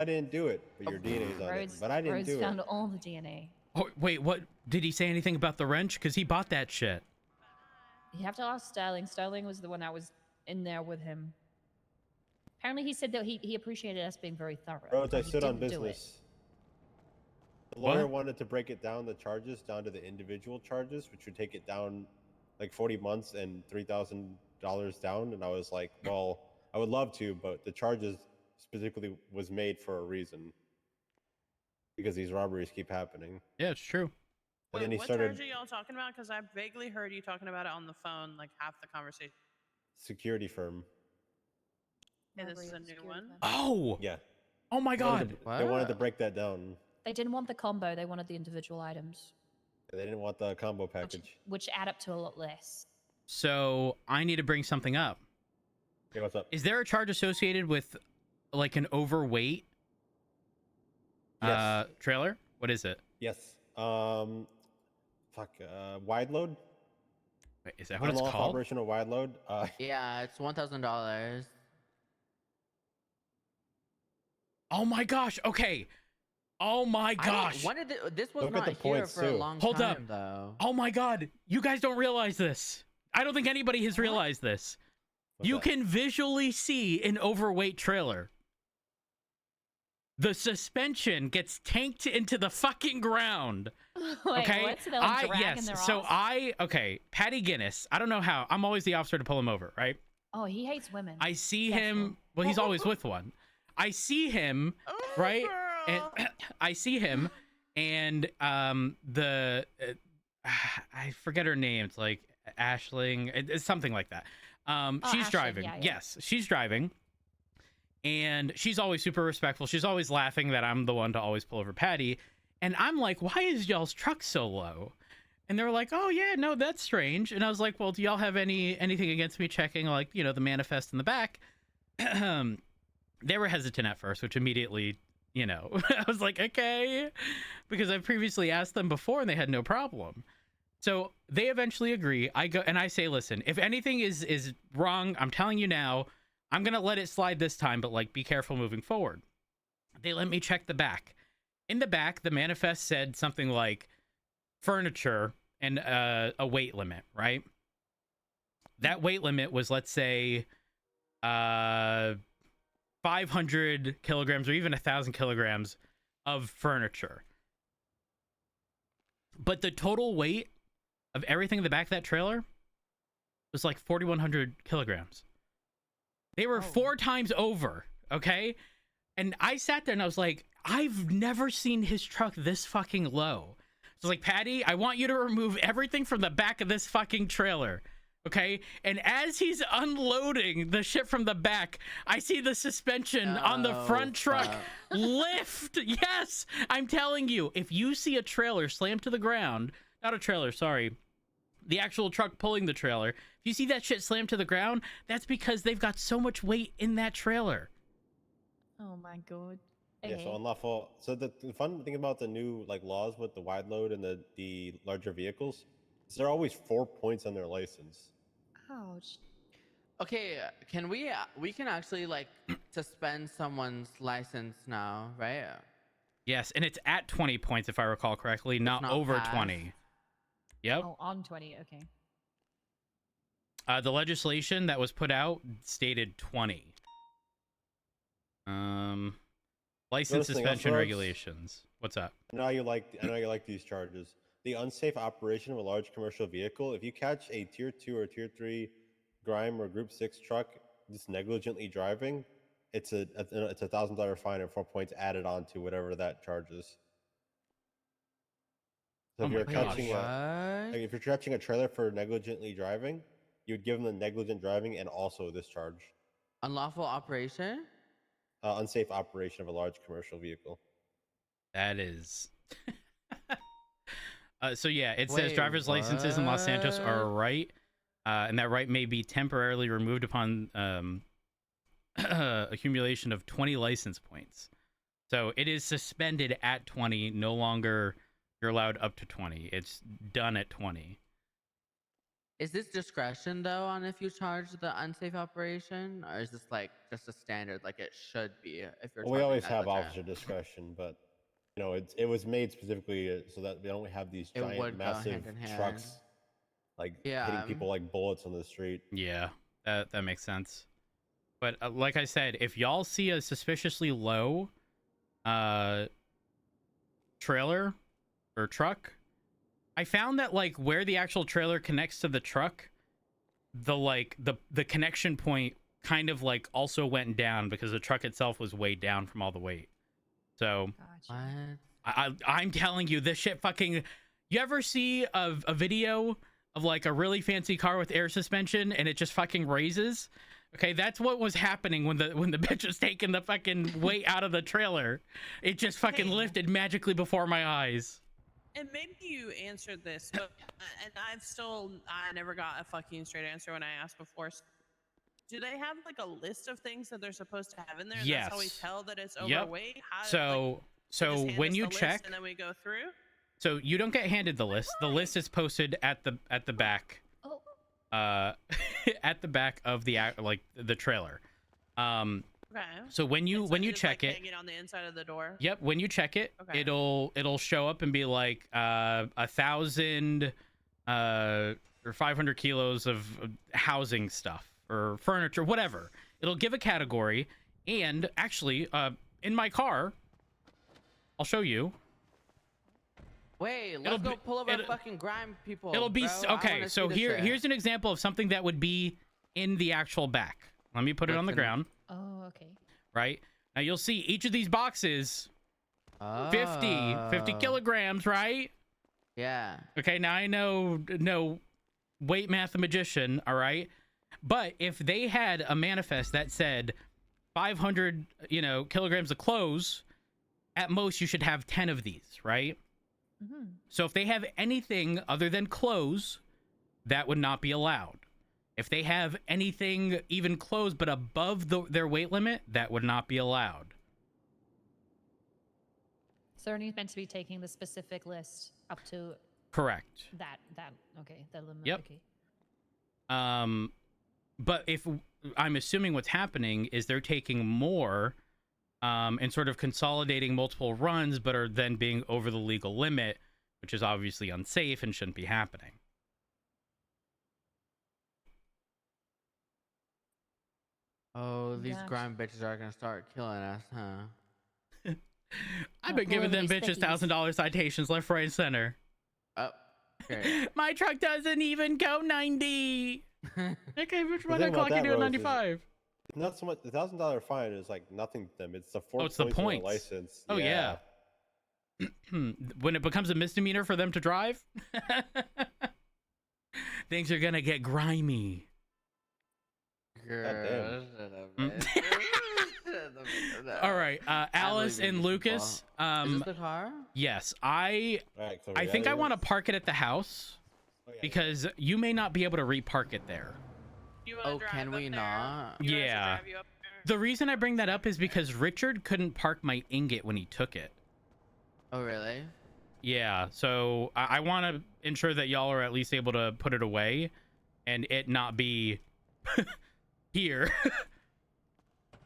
I didn't do it, but your DNA's on it. But I didn't Rhodes do it. found all the DNA. Oh, wait, what? Did he say anything about the wrench? Because he bought that shit. You have to ask Sterling. Sterling was the one that was in there with him. Apparently, he said that he appreciated us being very thorough. Rhodes, I He stood on didn't do it. business. The lawyer What? wanted to break it down, the charges, down to the individual charges, which would take it down like 40 months and $3,000 down. And I was like, well, I would love to, but the charges specifically was made for a reason. Because these robberies keep happening. Yeah, it's true. And then Wait, he what started charge are y'all talking about? Because I vaguely heard you talking about it on the phone, like half the conversation. security firm. Yeah, this Robbery is a of new security one. firm. Oh! Yeah. Oh my god! They wanted to break that down. They didn't want the combo. They wanted the individual items, They didn't want the combo package. which add up to a lot less. So, I need to bring something up. Hey, what's up? Is there a charge associated with, like, an overweight Yes. trailer? What is it? Yes. Wide load? Wait, is that what it's Unlawful called? operation of wide load. Yeah, it's $1,000. Oh my gosh, okay. Oh my gosh. When did this was Look at not the here points, for a too. long Hold time up. though. Oh my god. You guys don't realize this. I don't think anybody has realized this. What's You that? can visually see an overweight trailer. The suspension gets tanked into the fucking ground. Wait, Okay. what? So they're like dragging their So ass? okay, Patty Guinness. I don't know how. I'm always the officer to pull him over, right? Oh, he hates women. I see Definitely. him. Well, he's always with one. I see him, right? And I see him, and I forget her name. It's like Ashling. It's something like that. She's Ashling, driving. yeah. Yes, she's driving, and she's always super respectful. She's always laughing that I'm the one to always pull over Patty, and I'm like, "Why is y'all's truck so low?" And they were like, "Oh yeah, no, that's strange." And I was like, "Well, do y'all have anything against me checking, like, the manifest in the back?" They were hesitant at first, which immediately, I was like, okay, because I've previously asked them before and they had no problem. So they eventually agree. I go and I say, listen, if anything is wrong, I'm telling you now, I'm going to let it slide this time, but like, be careful moving forward. They let me check the back. In the back, the manifest said something like furniture and a weight limit, right? That weight limit was, let's say, 500 kilograms or even 1,000 kilograms of furniture. But the total weight of everything in the back of that trailer was like 4,100 kilograms. They were 4 times over, okay? And I sat there and I was like, I've never seen his truck this fucking low. So I was like, Patty, I want you to remove everything from the back of this fucking trailer. Okay, and as he's unloading the shit from the back, I see the suspension on the front truck lift. Yes, I'm telling you, if you see a trailer slammed to the ground, not a trailer, sorry, the actual truck pulling the trailer, if you see that shit slammed to the ground, that's because they've got so much weight in that trailer. Oh my god. Yeah, Okay. so unlawful. So the fun thing about the new laws with the wide load and the larger vehicles is there are always 4 points on their license. Ouch. Okay, can we can actually like suspend someone's license now, right? Yes, and it's at 20 points if I recall correctly, not not over passed. 20. Yep. Oh, on 20. Okay. The legislation that was put out stated 20. License Noticing suspension off-roads? regulations. What's up? I know you like these charges. The unsafe operation of a large commercial vehicle. If you catch a tier 2 or tier 3 grime or group 6 truck just negligently driving, it's a $1,000 fine and 4 points added on to whatever that charge is. So if Oh you're my gosh. catching if you're catching a trailer for negligently driving, you would give them the negligent driving and also this charge. Unlawful operation? Unsafe operation of a large commercial vehicle. That is. So yeah, it says Wait, driver's licenses in Los Santos are a what? right, and that right may be temporarily removed upon accumulation of 20 license points. So it is suspended at 20. No longer you're allowed up to 20. It's done at 20. Is this discretion though on if you charge the unsafe operation, or is this like just a standard like it should be if you're Well, we charging always have negligent? officer discretion, but you know, it was made specifically so that we don't have these It giant, would go massive hand in hand. trucks like hitting Yeah. people like bullets on the street. Yeah, that makes sense. But like I said, if y'all see a suspiciously low trailer or truck, I found that like where the actual trailer connects to the truck, the connection point kind of like also went down because the truck itself was weighed down from all the weight. So Gotcha. What? I'm telling you, this shit fucking. You ever see a video of like a really fancy car with air suspension and it just fucking raises? Okay, that's what was happening when the bitch was taking the fucking weight out of the trailer. It just fucking Hey. lifted magically before my eyes. And maybe you answered this, but and I never got a fucking straight answer when I asked before. Do they have like a list of things that they're supposed to have in there? And that's how we Yes. tell that it's Yep. overweight. How, So they just so hand when us you the list check, and then we go through. so you don't get handed the list. The list is posted at the back, Oh, at the back of the like the trailer. Okay. So when you And so when you it's, check like, it, hanging on the inside of the door. yep, when you check it, Okay. it'll show up and be like 1,000 or 500 kilos of housing stuff or furniture, whatever. It'll give a category, and actually, in my car, I'll show you. Wait, It'll let's go be- pull over it'll- fucking grime people. It'll be bro. I okay. wanna So see this shit. here's an example of something that would be in the actual back. Let me put it on the What's in- ground, oh, okay. right? Now you'll see each of these boxes 50 Oh. kilograms, right? Yeah. Okay, now I know no weight mathematician, all right? But if they had a manifest that said 500, kilograms of clothes, at most you should have 10 of these, right? Mm-hmm. So if they have anything other than clothes, that would not be allowed. If they have anything even clothes but above their weight limit, that would not be allowed. So they're only meant to be taking the specific list up to Correct. that okay, the limit. Yep. Okay. But if I'm assuming what's happening is they're taking more and sort of consolidating multiple runs, but are then being over the legal limit, which is obviously unsafe and shouldn't be happening. Oh, these Gotcha. grime bitches are gonna start killing us, huh? I've Oh, been giving poor them these bitches thickies. $1,000 citations left, right, and center. Oh, great. My truck doesn't even go 90. Okay, which one thing about o'clock you that, doing Rose, is 95? It's not so much the $1,000 fine is like nothing to them. It's the 4 Oh, it's the points on points. license. Oh, yeah. When it becomes a misdemeanor for them to drive, things are gonna get grimy. Girl, shut up, Mm. bitch. Shut up. All right, Alice believe in and these Lucas. Is this the car? Yes, I All right, Chloe, think I that want to is- park it at the house Oh, yeah, yeah. because you may not be able to repark it there. You wanna Oh, drive can up we there? not? You want us to Yeah. drive you up there? The reason I bring that up is because Richard couldn't park my ingot when he took it. Oh, really? Yeah, so I want to ensure that y'all are at least able to put it away and it not be here.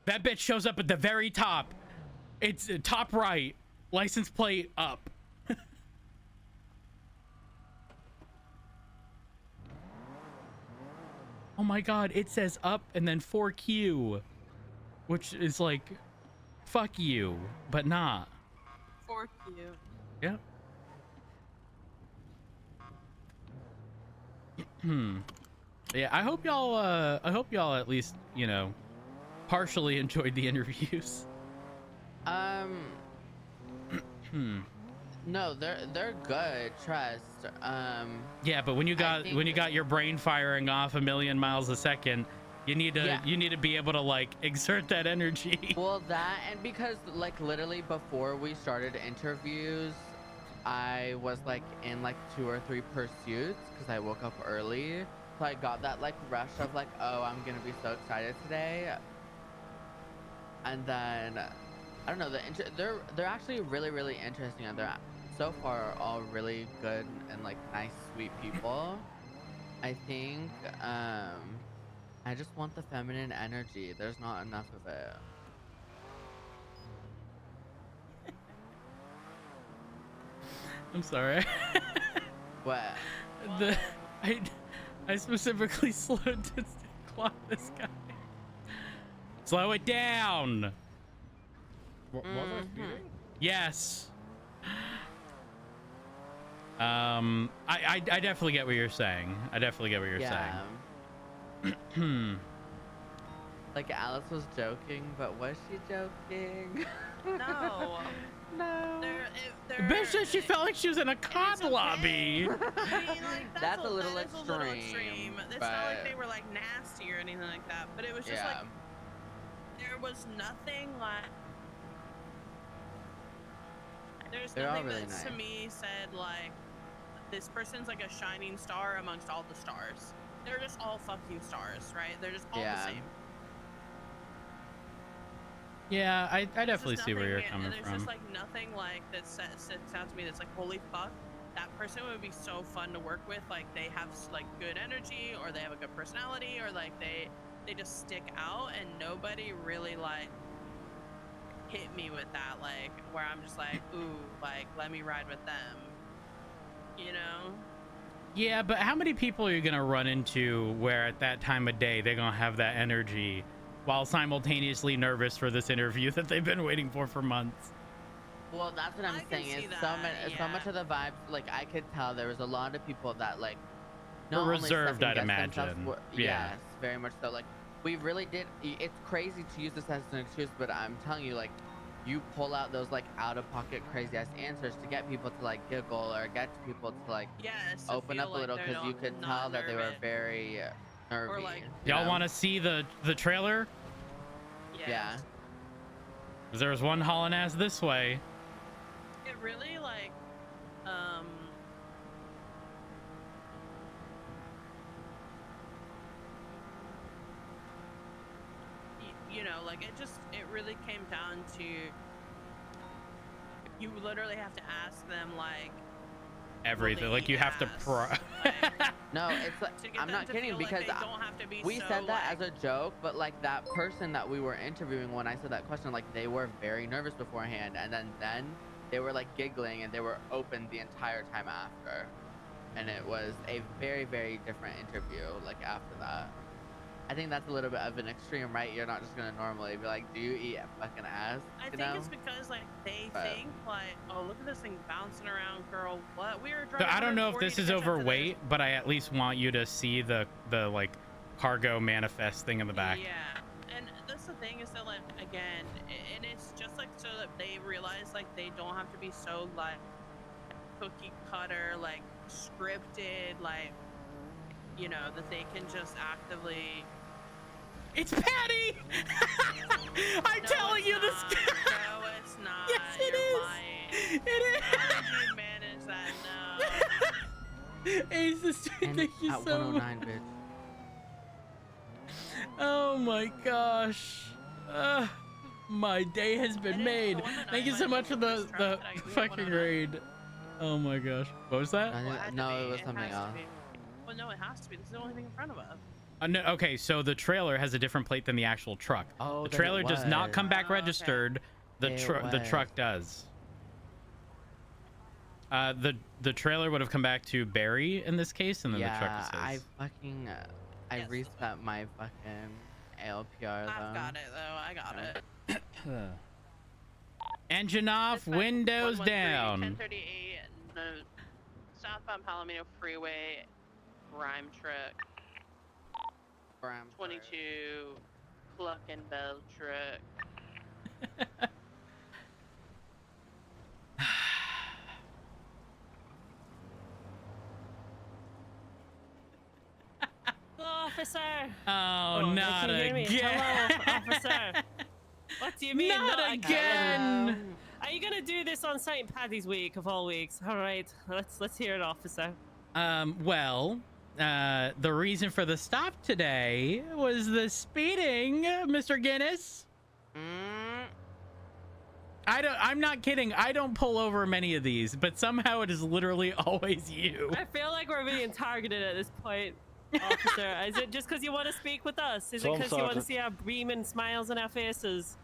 That bitch shows up at the very top. It's top right, license plate up. Oh my god, it says up and then 4Q, which is like, fuck you, but not. For you. Yeah. Yeah, I hope y'all at least, partially enjoyed the interviews. No, they're good. Trust. Yeah, but when you got think- your brain firing off 1,000,000 miles a second, you need to Yeah. be able to like exert that energy. Well, that and because like literally before we started interviews, I was like in like 2 or 3 pursuits because I woke up early. So I got that like rush of like, oh, I'm gonna be so excited today. And then I don't know, they're actually really interesting, and they're so far all really good and like nice, sweet people. I think I just want the feminine energy. There's not enough of it. I'm sorry. What? the I specifically slowed to clock this guy. Slow it down. Was I speeding? Yes. I definitely get what you're saying. I definitely get what you're saying. Like Alice was joking, but was she joking? No. No. Bitch said she felt like she was in a COD okay. lobby. I mean, like, That's a little that is a little extreme, extreme. It's but- not like they were like nasty or anything like that, but it was just like there was nothing like. There's They're all nothing really that nice. to me said like this person's like a shining star amongst all the stars. They're just all fucking stars, right? They're just all the same. Yeah, I There's definitely just see where you're nothing- coming and there's from. just like nothing like that sticks out to me that's like holy fuck, that person would be so fun to work with. Like they have like good energy, or they have a good personality, or like they just stick out, and nobody really like hit me with that, like where I'm just like ooh, like let me ride with them, you know? Yeah, but how many people are you gonna run into where at that time of day they're gonna have that energy while simultaneously nervous for this interview that they've been waiting for months? Well, that's what I I'm can saying. see Is that, so much of the vibes, like I could tell there was a lot of people that like Were not only reserved, I'd second-guessed themselves, imagine. Yes, Yeah. very much so. Like we really did. It's crazy to use this as an excuse, but I'm telling you, like you pull out those like out-of-pocket crazy ass answers to get people to like giggle or get people to like Yes, open up a little, because you could tell that they were very nervy. like- Y'all want to see the trailer? Yeah. 'Cause there's one hauling ass this way. It really like you know, like it really came down to you literally have to ask them like Everything. they Like you eat have to ass? pro. No, it's like to get I'm them not to kidding feel like because they don't have to be we so, said that like, as a joke, but like that person that we were interviewing when I said that question, like they were very nervous beforehand, and then they were like giggling and they were open the entire time after, and it was a very, very different interview. Like after that, I think that's a little bit of an extreme, right? You're not just gonna normally be like, "Do you eat fucking ass?" I You think know? it's because like they But- think like, oh, look at this thing bouncing around, girl. What? We were So driving. I don't know if 140 this to is catch up to this. overweight, but I at least want you to see the like cargo manifest thing in the back. Yeah, and that's the thing is that like again, and it's just like so that they realize like they don't have to be so like cookie cutter, like scripted, like you know that they can just actively. It's Patty! I'm No, telling it's you this. not. No, it's not. Yes, it You're is. lying. It How did you manage that? No. is. Ace, this And thank you at so 109, much. bitch. Oh my gosh. My day has And been it's made. the one that Thank I you so went much for with the this truck that we have fucking 109. raid. Oh my gosh. What was that? I Well, think- had to no, be. it was something has to else. be. Well, no, it has to be. This is the only thing in front of us. No, okay, so the trailer has a different plate than the actual truck. Oh, The then it trailer does not was. come back Oh, okay. registered. The It the was. truck does. The trailer would have come back to Barry in this case, and then the truck Yeah, is I his. fucking I Yes. reset my fucking ALPR though. I've got it though. I got it. Engine off, Dispatch windows 113, down. 1038, no, southbound Palomino Freeway, Rhyme truck, Bram, 22, Cluck and Bell truck. Officer. Oh, Oh, not can you hear me? again. Hello, officer. What do you mean? Not I again. can't? Are you gonna do this on St. Paddy's week of all weeks? All right, let's hear it, officer. Well, the reason for the stop today was the speeding, Mr. Guinness. I'm not kidding. I don't pull over many of these, but somehow it is literally always you. I feel like we're being targeted at this point. officer? Is it just because you want to speak with us? Is it Some because you want to sergeant. see our beaming smiles on our faces?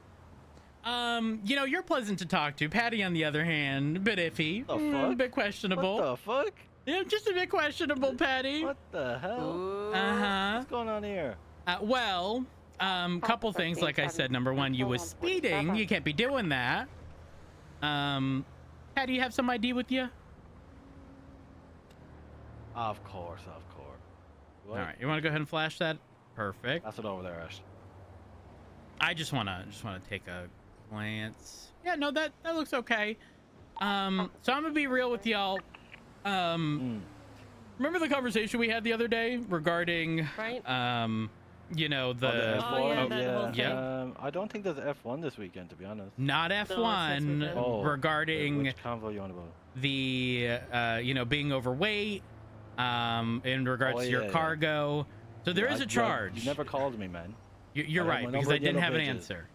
You know, you're pleasant to talk to. Patty, on the other hand, a bit iffy, The a fuck? bit questionable. What the fuck? Yeah, just a bit questionable, Patty. What the hell? Ooh. Uh-huh. What's going on here? Well, couple things, like I said. Number one, you was speeding. You can't be doing that. Patty, you have some ID with you? Of course, of course. All right, you want to go ahead and flash that? Perfect. That's it over there, Ash. I just wanna take a glance. Yeah, no, that looks okay. So I'm gonna be real with y'all. Remember the conversation we had the other day regarding Right. you know, the Oh, yeah, that whole yeah. thing. I don't think there's F1 this weekend, to be honest. Not this F1 weekend. Oh, regarding Which convo you on about? the you know, being overweight in regards Oh, to your yeah, yeah. cargo. So there is a charge. You never called me, man. You're I have right, my because number I in didn't yellow have an pages. answer.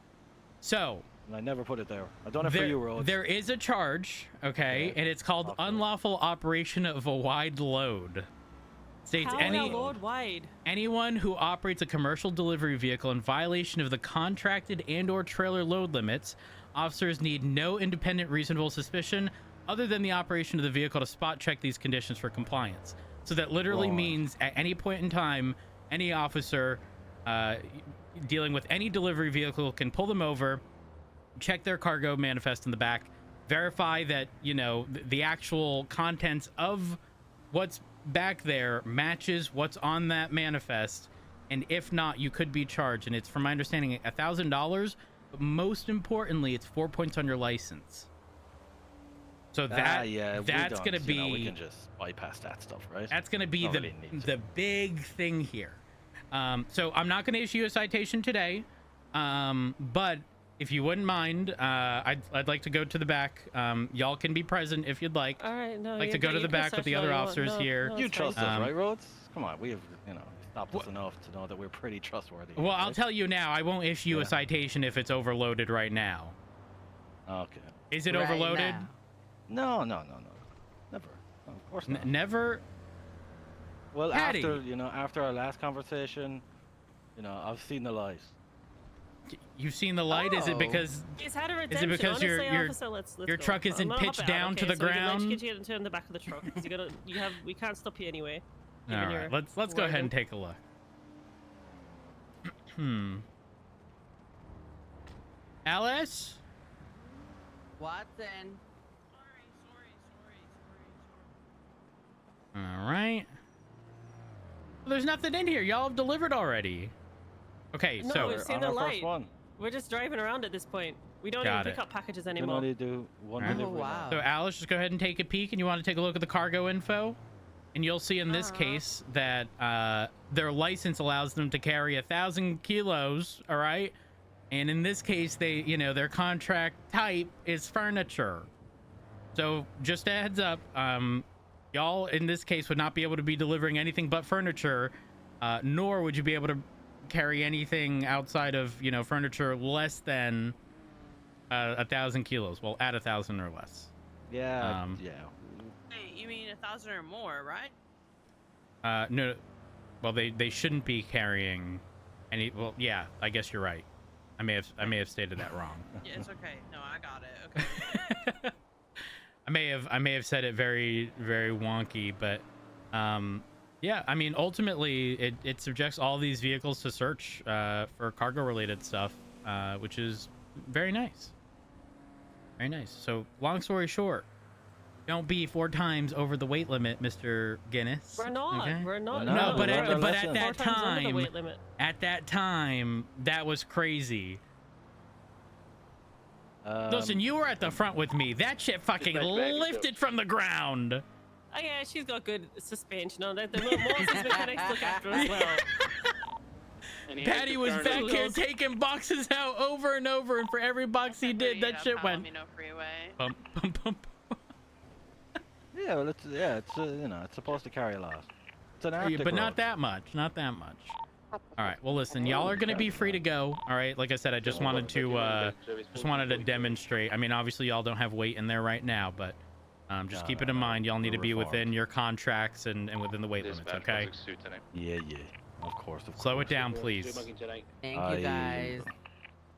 So And I never put it there. I done it for you, Rhodes. there is a charge, okay, Okay. and it's called Okay. unlawful operation of a wide load. States How any our Lord wide? anyone who operates a commercial delivery vehicle in violation of the contracted and/or trailer load limits, officers need no independent reasonable suspicion other than the operation of the vehicle to spot check these conditions for compliance. So that literally Right. means at any point in time, any officer dealing with any delivery vehicle can pull them over, check their cargo manifest in the back, verify that, you know, the actual contents of what's back there matches what's on that manifest, and if not, you could be charged. And it's, from my understanding, $1,000, but most importantly, it's 4 points on your license. So that yeah, that's gonna be, You know, we can just bypass that stuff, right? that's gonna be Don't the really need to. the big thing here. So I'm not gonna issue a citation today, but if you wouldn't mind, I'd like to go to the back. Y'all can be present if you'd like. All right, no. Like you to go can- to you the can back with search the all other you want. officers No, here. no, You it's fine. trust us, Um, right, Rhodes? Come on, we have, stopped us enough to know that we're pretty trustworthy. Well, I'll right? tell you now, I won't issue a Yeah. citation if it's overloaded right now. Okay. Is it Right overloaded? now. No. Never. No, of course not. Never. Well, Patty. after our last conversation, I've seen the light. You've seen the light? Is it Oh. because He's had a redemption. because your- Honestly, your- officer, let's your go. truck isn't No, hop pitched out, down okay, to the so we can ground? electrocute you into the back of the truck. 'Cause we can't stop you anyway. all given right? your Let's go ahead wording. and take a look. Alice. Watson. All right. Well, there's nothing in here. Y'all have delivered already. Okay, No, so we've seen on the our light. first one. We're just driving around at this point. We don't Got even pick it. up packages We can anymore. only do one Alright. delivery. Oh, wow. So Alice, just go ahead and take a peek, and you want to take a look at the cargo info, and you'll see in this case that their license allows them to carry 1,000 kilos. All right, and in this case, their contract type is furniture. So just a heads up, y'all in this case would not be able to be delivering anything but furniture, nor would you be able to carry anything outside of furniture less than 1,000 kilos. Well, at 1,000 or less. Yeah. Yeah. Hey, you mean 1,000 or more, right? No, well, they shouldn't be carrying any. Well, yeah, I guess you're right. I may have stated that wrong. Yeah, it's okay. No, I got it. Okay. I may have said it very, very wonky, but yeah, I mean, ultimately, it subjects all these vehicles to search for cargo-related stuff, which is very nice. Very nice. So, long story short, don't be 4 times over the weight limit, Mr. Guinness. We're not. okay? We're not. No, No, but we're at not. but Listen. at that 4 times under the time, weight limit. at that time, that was crazy. Listen, you were at the front with me. That shit fucking lifted from the ground. Oh yeah, she's got good suspension on it. The Moses mechanics look after us well. Patty was back here wheels. taking boxes out over and over, and for every box he did, that shit went Freeway. bump, bump, bump. Yeah, well, it's supposed to carry a lot. It's an Arctic But not road. that much. Not that much. All right. Well, listen, y'all are gonna be free to go. All right. Like I said, I just wanted to demonstrate. I mean, obviously, y'all don't have weight in there right now, but Just No, keep it no, in no. mind. Y'all need to We're be reformed. within your contracts and within the weight limits, okay? Yeah, yeah. Of course, of course. Slow it down, please. Thank you guys.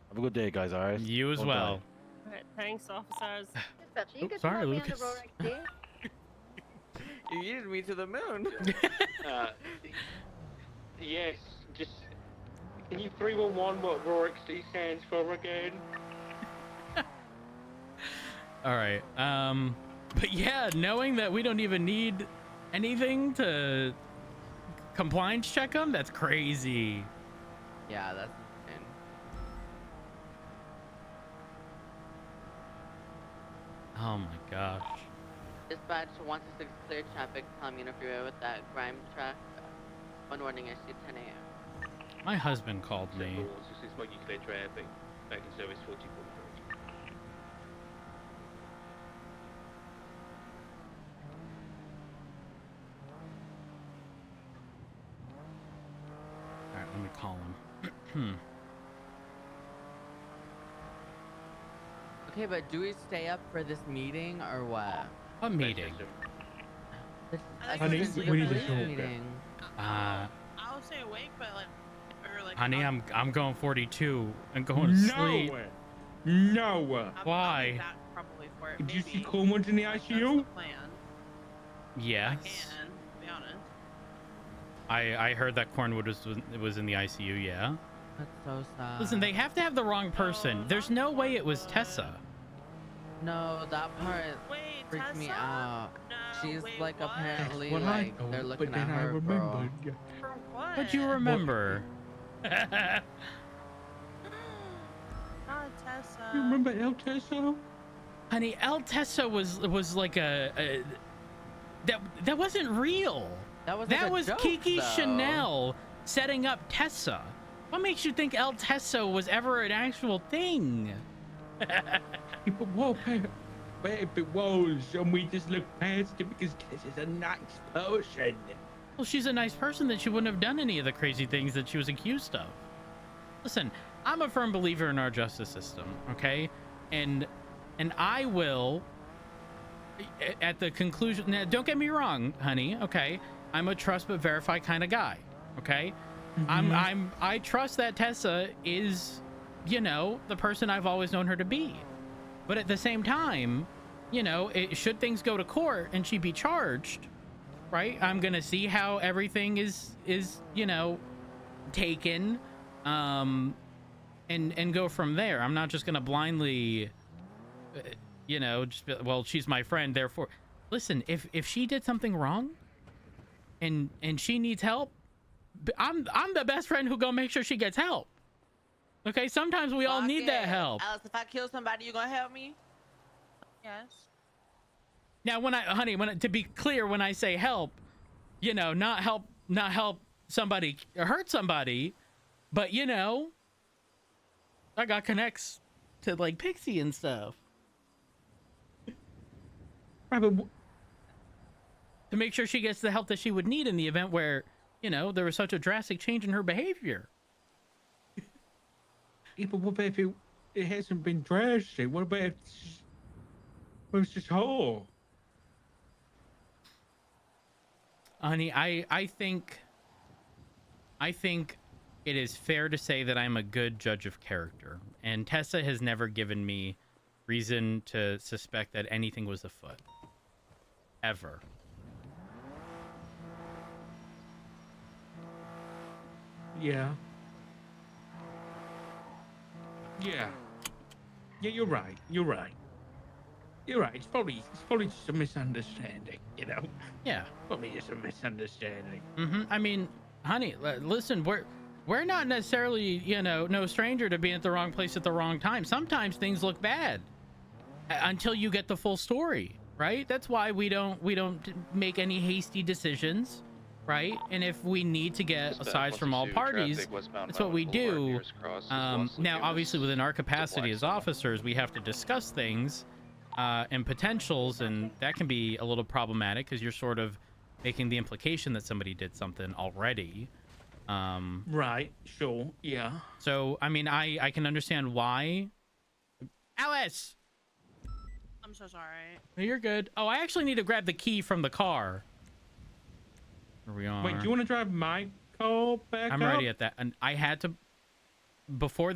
Have a good day, guys. All right. You as Don't well. All right, thanks, officers. Oh, sorry, Lucas. You needed me to the moon. Yes, just can you 311 what RORXD stands for again? All right. But yeah, knowing that we don't even need anything to compliance check them, that's crazy. Yeah, that's insane. Oh my gosh. Dispatch 126 clear traffic. Tell me if you're with that grime truck. One warning issue 10 a.m. My husband called me. Smoky clear traffic. Back in service 44. All right, let me call him. Okay, but do we stay up for this meeting or what? What meeting? I Honey, think we it's need to like- show meeting. I'll stay awake, but like, or like. Honey, I'll- I'm going 42 and going to sleep. No. I'll Why? be back probably for it. Did you see maybe. Cornwood in the That's the ICU? plan. I Yes. can, to be honest. I heard that Cornwood was in the ICU. Yeah. That's so sad. Listen, they have to have the wrong person. There's no way it was Tessa. No, that part Wait, freaked me Tessa? out. No, She's wait, like what? apparently What I like thought, they're but looking then at I her, bro. remembered. For what? But you remember. Not Tessa. You remember El Teso? Honey, El Tessa was like that wasn't real. That was like That a was joke, Kiki though. Chanel setting up Tessa. What makes you think El Tesso was ever an actual thing? Yeah, but what if it was, and we just looked past it because Tess is a nice person? Well, she's a nice person that she wouldn't have done any of the crazy things that she was accused of. Listen, I'm a firm believer in our justice system, okay? And I will, at the conclusion, now don't get me wrong, honey, okay? I'm a trust but verify kind of guy, okay? I trust that Tessa is, you know, the person I've always known her to be. But at the same time, you know, should things go to court and she be charged, right? I'm gonna see how everything is you know, taken, and go from there. I'm not just gonna blindly, you know, just be, well, she's my friend, therefore. Listen, if she did something wrong, and she needs help, I'm the best friend who gonna make sure she gets help. Okay, sometimes we all need that help. Alice, if I kill somebody, you gonna help me? Yes. Now, to be clear, when I say help, you know, not help somebody or hurt somebody, but you know, I got connects to like Pixie and stuff Right, but to make sure she gets the help that she would need in the event where, you know, there was such a drastic change in her behavior. yeah, but what about if it hasn't been drastic? What about if it's just her? Honey, I think it is fair to say that I'm a good judge of character, and Tessa has never given me reason to suspect that anything was afoot. Ever. Yeah. Yeah. Yeah, you're right. You're right. You're right. It's probably just a misunderstanding, you know? Yeah. Probably just a misunderstanding. I mean, honey, listen, we're not necessarily, you know, no stranger to being at the wrong place at the wrong time. Sometimes things look bad until you get the full story, right? That's why we don't make any hasty decisions, right? And if we need to get asides from all parties, that's what we do. Now, obviously, within our capacity as officers, we have to discuss things and potentials, and that can be a little problematic because you're sort of making the implication that somebody did something already. Right, sure, yeah. So, I mean, I can understand why. Alice! I'm so sorry. No, you're good. Oh, I actually need to grab the key from the car. Here we are. Wait, do you want to drive my car back I'm up? ready at that. And I had to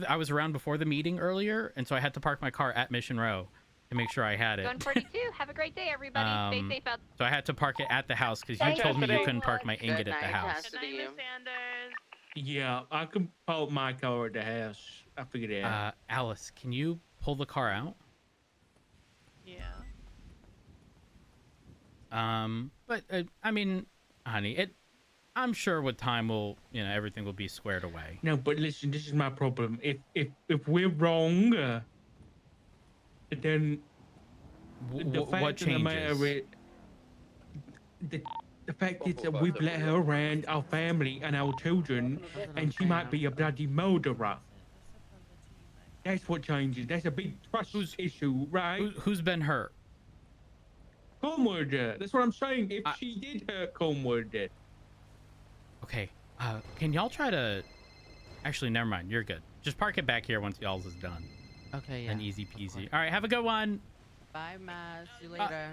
I was around before the meeting earlier, and so I had to park my car at Mission Row to make sure I had it. Gun 42. Have a great day, everybody. Stay safe out. So I had to park it at the house because you Thank told me you you. couldn't park my ingot at the night, house. Good night, Miss Sanders. Yeah, I can park my car at the house. I figured it out. Alice, can you pull the car out? Yeah. But I mean, honey, I'm sure with time everything will be squared away. No, but listen, this is my problem. If we're wrong, then the fact What of the matter changes? is, the fact is that we've let her around our family and our children, and she might be a bloody murderer. That's what changes. That's a big trust issue, right? Who's been hurt? Cornwood. That's what I'm saying. If she did hurt Cornwood. Okay. Can y'all try to? Actually, never mind. You're good. Just park it back here once y'all's is done. Okay, yeah. And easy peasy. All right. Have a good one. Bye, Matt. See you later.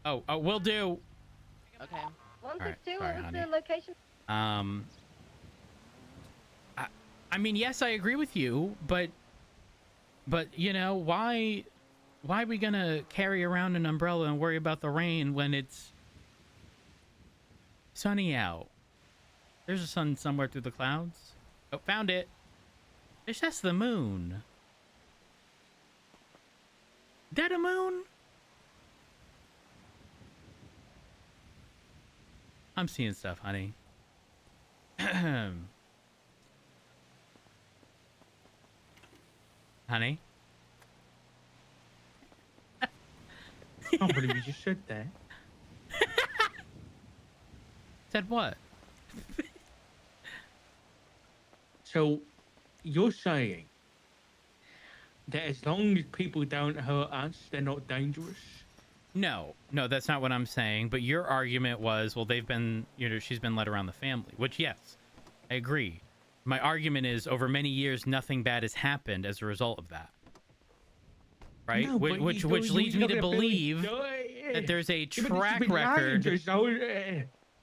Oh, will do. Okay. 162. sorry, What was honey. the location? I mean, yes, I agree with you, but why are we gonna carry around an umbrella and worry about the rain when it's sunny out? There's a sun somewhere through the clouds. Oh, found it. It's just the moon. That a moon? I'm seeing stuff, honey. Honey? I can't believe you just said that. Said what? So, you're saying that as long as people don't hurt us, they're not dangerous? No, that's not what I'm saying. But your argument was, well, they've been, she's been led around the family, which, yes, I agree. My argument is over many years, nothing bad has happened as a result of that. Right? No, but which you're leads me not to gonna believe that there's a track record.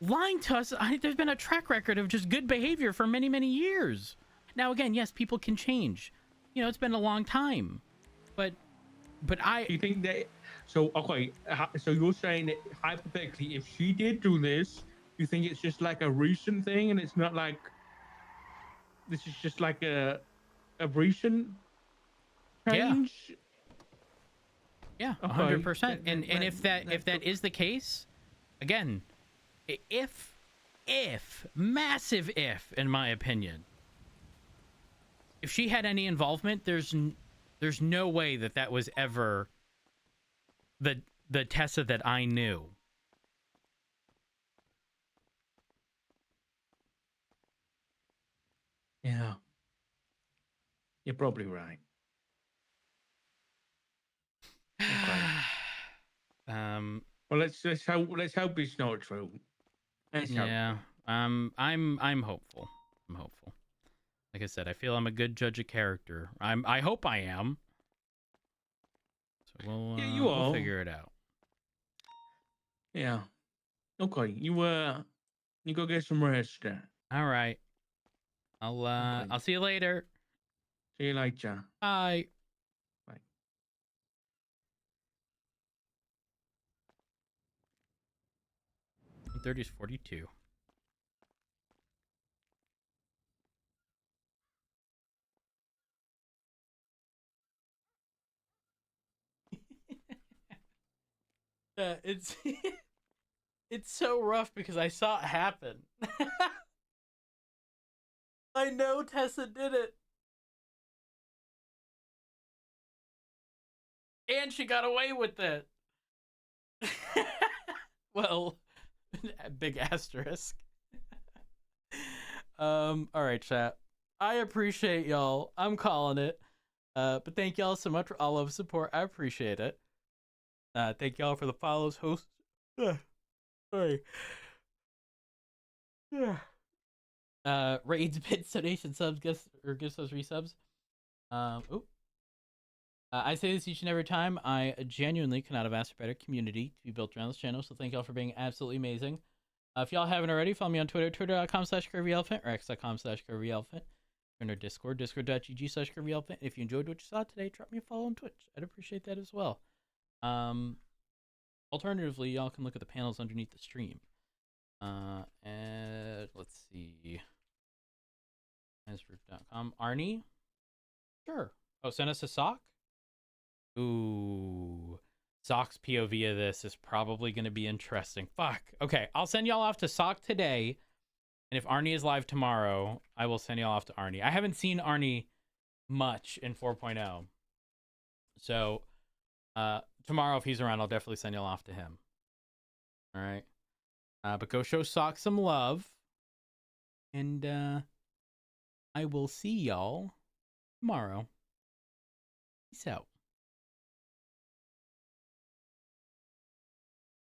Lying to us, there's been a track record of just good behavior for many, many years. Now, again, yes, people can change. It's been a long time. But I... You think that... So, okay, so you're saying that hypothetically, if she did do this, you think it's just like a recent thing and it's not like... This is just like a recent change? Yeah, Okay. 100%. And if that is the case, again, if massive if, in my opinion, if she had any involvement, there's no way that was ever the Tessa that I knew. Yeah. You're probably right. Okay. Well, let's hope it's not true. Let's hope. Yeah. I'm hopeful. I'm hopeful. Like I said, I feel I'm a good judge of character. I hope I am. So we'll figure it out. Yeah. Okay. You go get some rest then. All right. I'll see you later. See you later. Bye. Bye. 30 is 42. It's it's so rough because I saw it happen. I know Tessa did it. And she got away with it. Well, big asterisk. All right, chat. I appreciate y'all. I'm calling it. But thank y'all so much for all of the support. I appreciate it. Thank y'all for the follows, hosts. Sorry. Raids, bits, donation, subs, gifts, or gifts, those resubs. I say this each and every time. I genuinely could not have asked for a better community to be built around this channel, so thank y'all for being absolutely amazing. If y'all haven't already, follow me on Twitter, twitter.com/curvyelephant or x.com/curvyelephant. Join our Discord, discord.gg/curvyelephant. If you enjoyed what you saw today, drop me a follow on Twitch. I'd appreciate that as well. Alternatively, y'all can look at the panels underneath the stream. And let's see. Asroof.com. Arnie? Sure. Oh, send us a sock? Ooh. Sock's POV of this is probably going to be interesting. Fuck. Okay, I'll send y'all off to Sock today. And if Arnie is live tomorrow, I will send y'all off to Arnie. I haven't seen Arnie much in 4.0. So, tomorrow, if he's around, I'll definitely send y'all off to him. All right. But go show Sock some love. And I will see y'all tomorrow. Peace out.